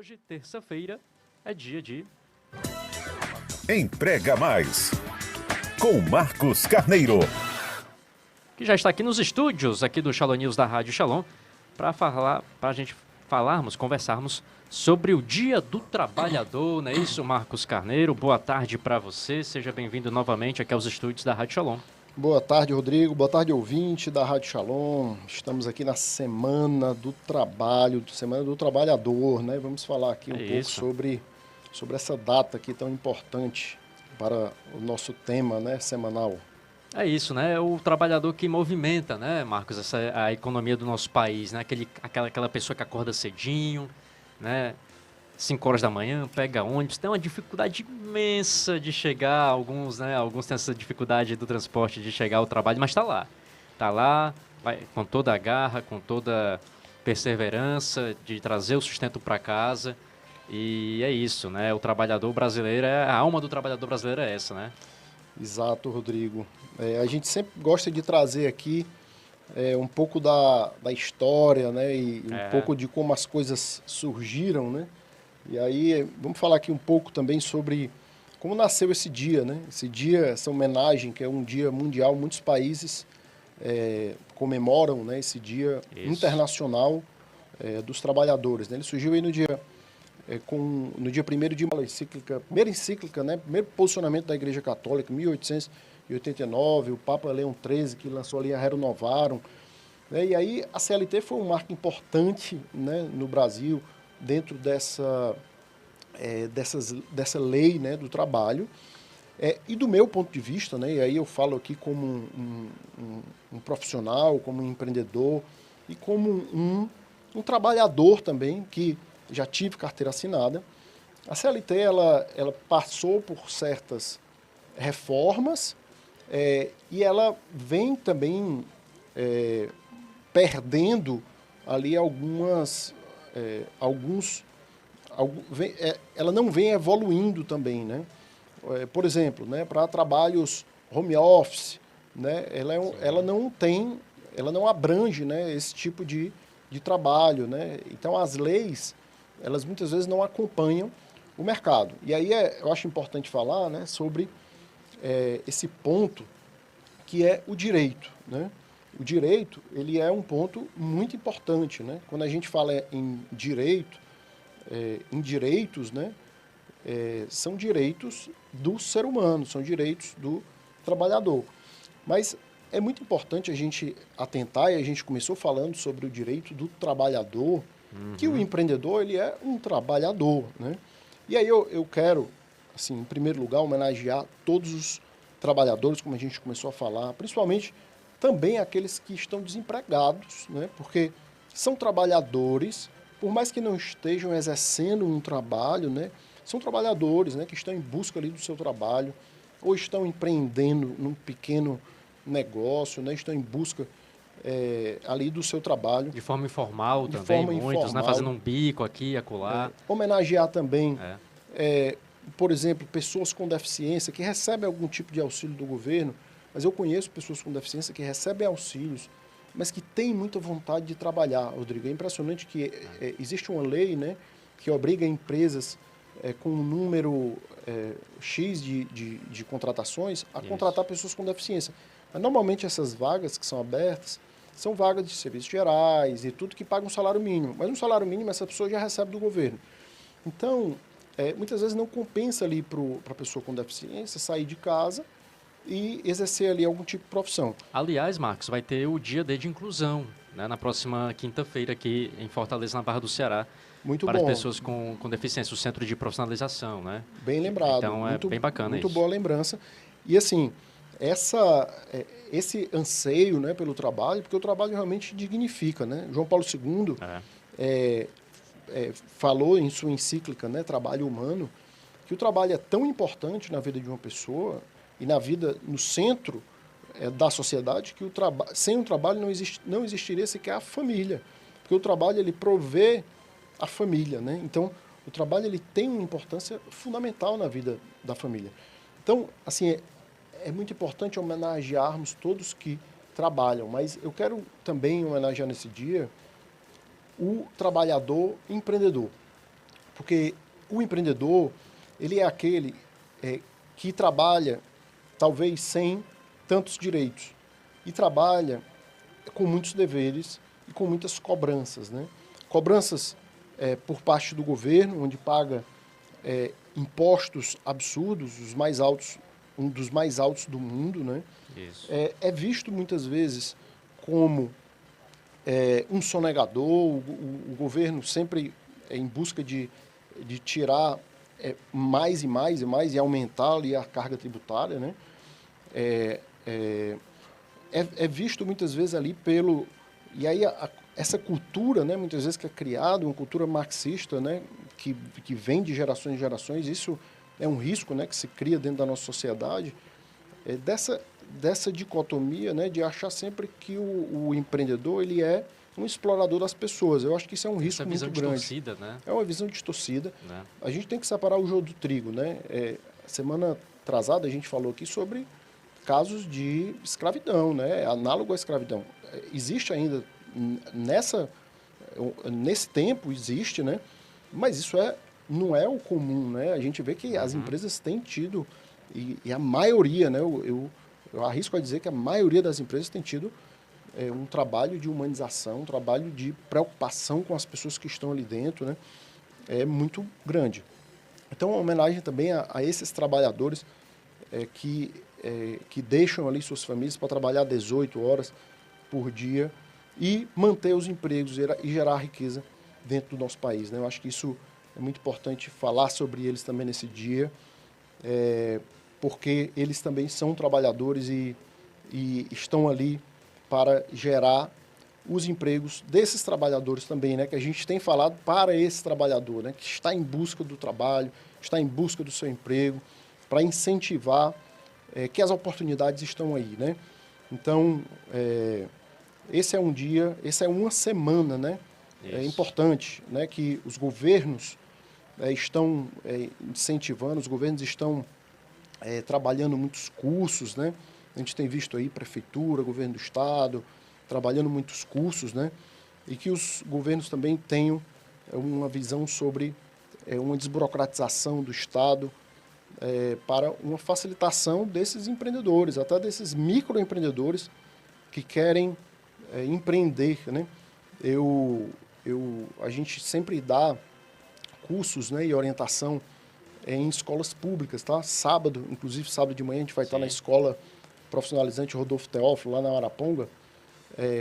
hoje, terça-feira, é dia de... Emprega Mais, com Marcos Carneiro. Que já está aqui nos estúdios, aqui do Shalom News da Rádio Shalom, para a gente conversarmos sobre o Dia do Trabalhador, não é isso, Marcos Carneiro? Boa tarde para você, seja bem-vindo novamente aqui aos estúdios da Rádio Shalom. Boa tarde, Rodrigo. Boa tarde, ouvinte da Rádio Shalom. Estamos aqui na Semana do Trabalho, Semana do Trabalhador, né? Vamos falar aqui um pouco sobre essa data aqui tão importante para o nosso tema, né, semanal. É isso, né? O trabalhador que movimenta, né, Marcos, a economia do nosso país, né? Aquela pessoa que acorda cedinho, né? 5 horas da manhã, pega ônibus, tem uma dificuldade imensa de chegar, alguns têm essa dificuldade do transporte de chegar ao trabalho, mas está lá, vai com toda a garra, com toda a perseverança de trazer o sustento para casa, e é isso, né? O trabalhador brasileiro, a alma do trabalhador brasileiro é essa, né? Exato, Rodrigo. A gente sempre gosta de trazer aqui um pouco da história, né, e um pouco de como as coisas surgiram, né? E aí, vamos falar aqui um pouco também sobre como nasceu esse dia, né? Esse dia, essa homenagem, que é um dia mundial, muitos países comemoram, né, esse dia internacional dos trabalhadores, né? Ele surgiu aí no dia 1º de maio, primeira encíclica, né? Primeiro posicionamento da Igreja Católica, 1889, o Papa Leão XIII, que lançou ali a Rerum Novarum, né? E aí a CLT foi um marco importante, né, no Brasil, dentro dessa lei, né, do trabalho, e do meu ponto de vista, né, e aí eu falo aqui como um profissional, como um empreendedor e como um trabalhador também, que já tive carteira assinada. A CLT ela passou por certas reformas e ela vem também perdendo ali ela não vem evoluindo também, né? Por exemplo, né, para trabalhos home office, né, ela não abrange, né, esse tipo de trabalho, né? Então as leis, elas muitas vezes não acompanham o mercado. E aí eu acho importante falar, né, sobre esse ponto que é o direito, né? O direito, ele é um ponto muito importante, né? Quando a gente fala em direito, em direitos, né? São direitos do ser humano, são direitos do trabalhador. Mas é muito importante a gente atentar, e a gente começou falando sobre o direito do trabalhador, que o empreendedor, ele é um trabalhador, né? E aí eu quero, assim, em primeiro lugar, homenagear todos os trabalhadores, como a gente começou a falar, principalmente também aqueles que estão desempregados, né? Porque são trabalhadores, por mais que não estejam exercendo um trabalho, né? São trabalhadores, né, que estão em busca ali do seu trabalho, ou estão empreendendo num pequeno negócio, né? Estão em busca ali do seu trabalho. De forma informal de também, forma muitos, informal, né? Fazendo um bico aqui e acolá. Homenagear também, por exemplo, pessoas com deficiência que recebem algum tipo de auxílio do governo, mas eu conheço pessoas com deficiência que recebem auxílios, mas que têm muita vontade de trabalhar, Rodrigo. É impressionante que existe uma lei, né, que obriga empresas com um número X de contratações a contratar pessoas com deficiência. Mas, normalmente, essas vagas que são abertas são vagas de serviços gerais e tudo que paga um salário mínimo. Mas um salário mínimo essa pessoa já recebe do governo. Então, muitas vezes não compensa ali para a pessoa com deficiência sair de casa e exercer ali algum tipo de profissão. Aliás, Marcos, vai ter o Dia D de Inclusão, né, na próxima quinta-feira aqui em Fortaleza, na Barra do Ceará. Muito para bom. as pessoas com deficiência, o Centro de Profissionalização, né? Bem lembrado. Então, é bem bacana isso. Muito boa lembrança. E, assim, esse anseio, né, pelo trabalho, porque o trabalho realmente dignifica, né? João Paulo II falou em sua encíclica, né, Trabalho Humano, que o trabalho é tão importante na vida de uma pessoa e na vida, no centro da sociedade, que sem o trabalho não existiria sequer a família. Porque o trabalho, ele provê a família, né? Então, o trabalho, ele tem uma importância fundamental na vida da família. Então, assim, é muito importante homenagearmos todos que trabalham, mas eu quero também homenagear nesse dia o trabalhador empreendedor. Porque o empreendedor, ele é aquele que trabalha, talvez, sem tantos direitos. E trabalha com muitos deveres e com muitas cobranças, né? Cobranças por parte do governo, onde paga impostos absurdos, os mais altos, um dos mais altos do mundo, né? Isso. É visto muitas vezes como um sonegador, o governo sempre em busca de tirar mais e mais e mais e aumentar ali a carga tributária, né? É visto muitas vezes ali pelo... E aí essa cultura, né, muitas vezes que é criada, uma cultura marxista, né, que vem de gerações em gerações, isso é um risco, né, que se cria dentro da nossa sociedade, dessa dicotomia, né, de achar sempre que o empreendedor ele é um explorador das pessoas. Eu acho que isso é um risco muito grande. Essa visão distorcida, né? É uma visão distorcida. Né? A gente tem que separar o joio do trigo, né? Semana atrasada a gente falou aqui sobre casos de escravidão, né? Análogo à escravidão. Existe ainda nesse tempo existe, né? Mas isso não é o comum, né? A gente vê que as empresas têm tido e a maioria, né? Eu arrisco a dizer que a maioria das empresas tem tido um trabalho de humanização, um trabalho de preocupação com as pessoas que estão ali dentro, né? É muito grande. Então, uma homenagem também a esses trabalhadores que deixam ali suas famílias para trabalhar 18 horas por dia e manter os empregos e gerar riqueza dentro do nosso país, né? Eu acho que isso é muito importante falar sobre eles também nesse dia, porque eles também são trabalhadores e estão ali para gerar os empregos desses trabalhadores também, né? Que a gente tem falado para esse trabalhador, né? Que está em busca do trabalho, está em busca do seu emprego, para incentivar que as oportunidades estão aí, né? Então, esse é um dia, essa é uma semana, né? É importante, né? Que os governos estão incentivando, os governos estão trabalhando muitos cursos, né? A gente tem visto aí prefeitura, governo do estado, trabalhando muitos cursos, né? E que os governos também tenham uma visão sobre uma desburocratização do Estado para uma facilitação desses empreendedores, até desses microempreendedores que querem empreender, né? A gente sempre dá cursos, né, e orientação em escolas públicas, tá? Sábado, inclusive sábado de manhã, a gente vai estar na escola profissionalizante Rodolfo Teófilo, lá na Maraponga.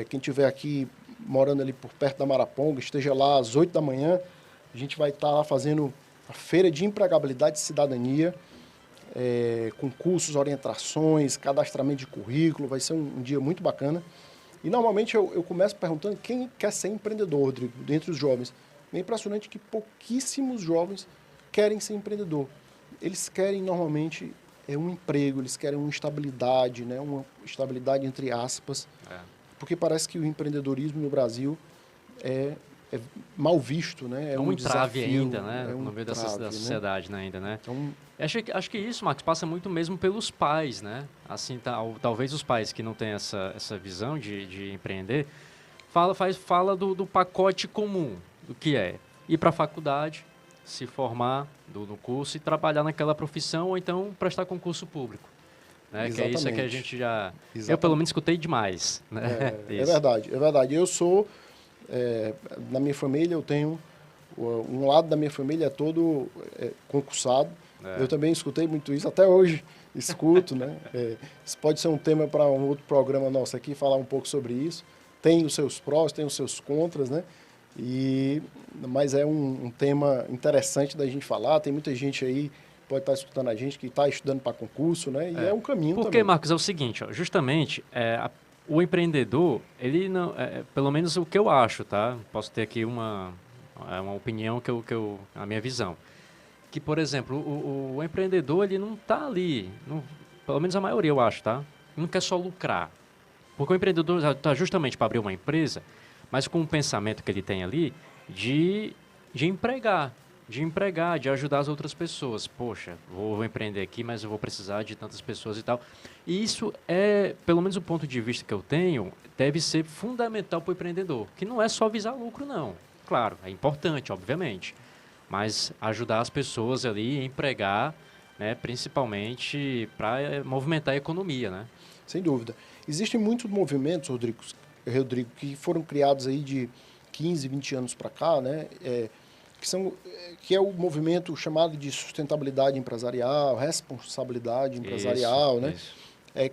Quem estiver aqui morando ali por perto da Maraponga, esteja lá às 8 da manhã, a gente vai estar lá fazendo a Feira de Empregabilidade e Cidadania, com cursos, orientações, cadastramento de currículo, vai ser um dia muito bacana. E normalmente eu começo perguntando quem quer ser empreendedor, Rodrigo, dentre os jovens. É impressionante que pouquíssimos jovens querem ser empreendedor. Eles querem normalmente um emprego, eles querem uma estabilidade, né? Uma estabilidade entre aspas, porque parece que o empreendedorismo no Brasil é mal visto, né? É um entrave desafio, ainda, né? No meio da sociedade, né? Ainda, né? Então, acho que isso, Marcos, passa muito mesmo pelos pais, né? Assim, talvez os pais que não têm essa visão de empreender, fala do pacote comum, do que é ir para a faculdade, se formar no curso e trabalhar naquela profissão ou então prestar concurso público. Né? Que é isso que a gente já... Exatamente. Eu, pelo menos, escutei demais. Né? É verdade, é verdade. Eu sou... na minha família, eu tenho... Um lado da minha família é todo concursado. Eu também escutei muito isso, até hoje escuto. Né? Isso pode ser um tema para um outro programa nosso aqui, falar um pouco sobre isso. Tem os seus prós, tem os seus contras, né? Mas é um tema interessante da gente falar. Tem muita gente aí que pode estar escutando a gente, que está estudando para concurso, né? E é um caminho também. Porque, Marcos, é o seguinte, ó, justamente, o empreendedor, ele não... pelo menos o que eu acho, tá? Posso ter aqui uma opinião a minha visão. Que, por exemplo, o empreendedor, ele não está ali, pelo menos a maioria eu acho, tá? Não quer só lucrar. Porque o empreendedor está justamente para abrir uma empresa, mas com o pensamento que ele tem ali de empregar, de ajudar as outras pessoas. Poxa, vou empreender aqui, mas eu vou precisar de tantas pessoas e tal. E isso pelo menos o ponto de vista que eu tenho, deve ser fundamental para o empreendedor, que não é só visar lucro, não. Claro, é importante, obviamente. mas ajudar as pessoas ali a empregar, né, principalmente para movimentar a economia, né? Sem dúvida. Existem muitos movimentos, Rodrigo, que foram criados aí de 15, 20 anos para cá, né? Que é o movimento chamado de sustentabilidade empresarial, responsabilidade empresarial, né? Isso.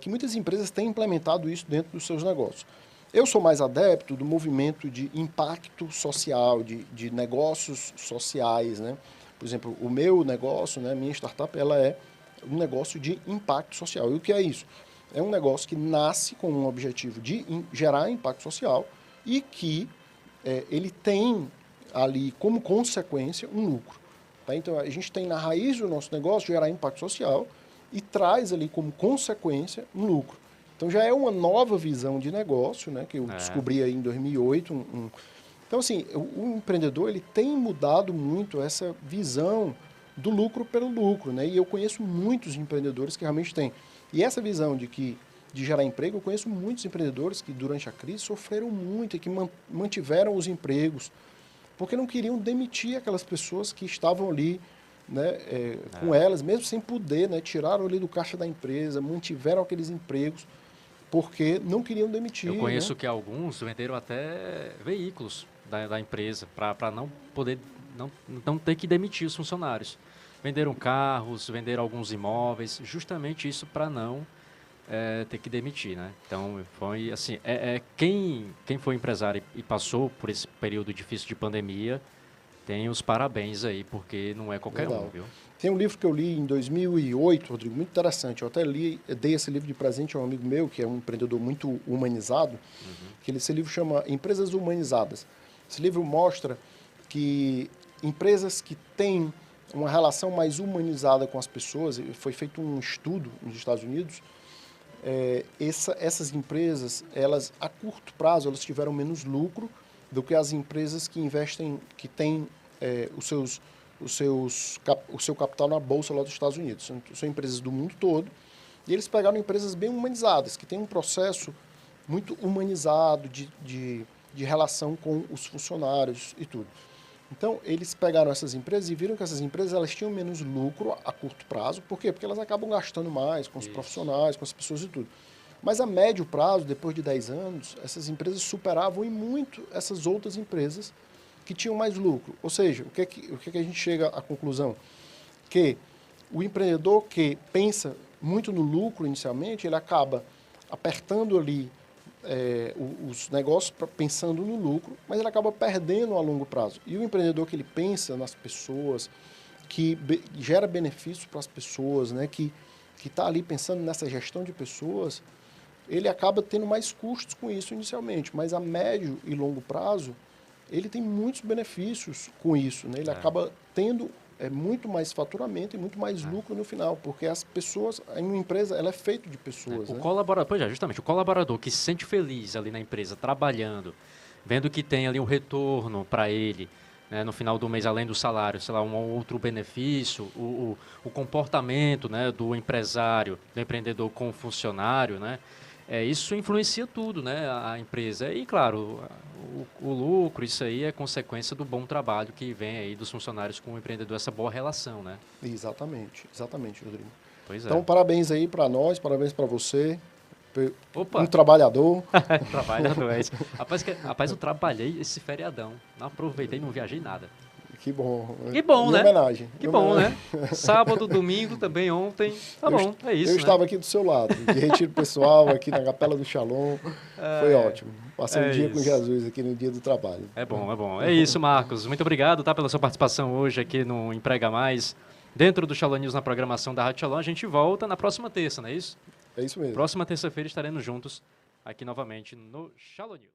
Que muitas empresas têm implementado isso dentro dos seus negócios. Eu sou mais adepto do movimento de impacto social, de negócios sociais, né? Por exemplo, o meu negócio, né, minha startup, ela é um negócio de impacto social. E o que é isso? É um negócio que nasce com um objetivo de gerar impacto social e que ele tem ali como consequência um lucro. Tá? Então, a gente tem na raiz do nosso negócio gerar impacto social e traz ali como consequência um lucro. Então, já é uma nova visão de negócio, né, que eu descobri aí em 2008. Então, assim, o empreendedor ele tem mudado muito essa visão do lucro pelo lucro, né? E eu conheço muitos empreendedores que realmente têm. E essa visão de gerar emprego, eu conheço muitos empreendedores que durante a crise sofreram muito e que mantiveram os empregos, porque não queriam demitir aquelas pessoas que estavam ali, né, com elas, mesmo sem poder, né? Tiraram ali do caixa da empresa, mantiveram aqueles empregos, porque não queriam demitir. Eu conheço, né? que alguns venderam até veículos da empresa para não poder, não ter que demitir os funcionários. Venderam carros, venderam alguns imóveis, justamente isso para não ter que demitir, né? Então, foi assim, quem foi empresário e passou por esse período difícil de pandemia, tem os parabéns aí, porque não é qualquer Legal. um, viu? Tem um livro que eu li em 2008, Rodrigo, muito interessante. Eu até dei esse livro de presente a um amigo meu, que é um empreendedor muito humanizado, que esse livro chama Empresas Humanizadas. Esse livro mostra que empresas que têm uma relação mais humanizada com as pessoas, foi feito um estudo nos Estados Unidos, essas empresas, elas a curto prazo, elas tiveram menos lucro do que as empresas que investem, que têm o seu capital na bolsa lá dos Estados Unidos. São empresas do mundo todo, e eles pegaram empresas bem humanizadas, que têm um processo muito humanizado de relação com os funcionários e tudo. Então, eles pegaram essas empresas e viram que essas empresas elas tinham menos lucro a curto prazo. Por quê? Porque elas acabam gastando mais com os profissionais, com as pessoas e tudo. Mas a médio prazo, depois de 10 anos, essas empresas superavam em muito essas outras empresas que tinham mais lucro. Ou seja, o que é que a gente chega à conclusão? Que o empreendedor que pensa muito no lucro inicialmente, ele acaba apertando ali os negócios pensando no lucro, mas ele acaba perdendo a longo prazo. E o empreendedor que ele pensa nas pessoas, que gera benefícios para as pessoas, né, que está ali pensando nessa gestão de pessoas, ele acaba tendo mais custos com isso inicialmente, mas a médio e longo prazo, ele tem muitos benefícios com isso, né? Ele acaba tendo muito mais faturamento e muito mais lucro no final, porque as pessoas, uma empresa, ela é feita de pessoas. O né? colaborador, pois é, justamente, o colaborador que se sente feliz ali na empresa, trabalhando, vendo que tem ali um retorno para ele, né, no final do mês, além do salário, sei lá, um outro benefício, o comportamento, né, do empresário, do empreendedor com o funcionário, né, isso influencia tudo, né, a empresa. E, claro, o lucro, isso aí é consequência do bom trabalho que vem aí dos funcionários com o empreendedor, essa boa relação, né? Exatamente, Rodrigo. Pois é. Então, parabéns aí para nós, parabéns para você, Opa! um trabalhador. Trabalhador, é isso. Rapaz, eu trabalhei esse feriadão, não aproveitei, não viajei nada. Que bom. Que bom, Em né? homenagem. Que bom, né? Sábado, domingo, também ontem. Tá bom, é isso, Eu né? estava aqui do seu lado, de retiro pessoal, aqui na Capela do Shalom. Foi ótimo. Passei um dia com isso. Jesus aqui no dia do trabalho. É bom, é bom. É isso, Marcos. Muito obrigado, tá, pela sua participação hoje aqui no Emprega Mais. Dentro do Shalom News, na programação da Rádio Shalom, a gente volta na próxima terça, não é isso? É isso mesmo. Próxima terça-feira estaremos juntos aqui novamente no Shalom News.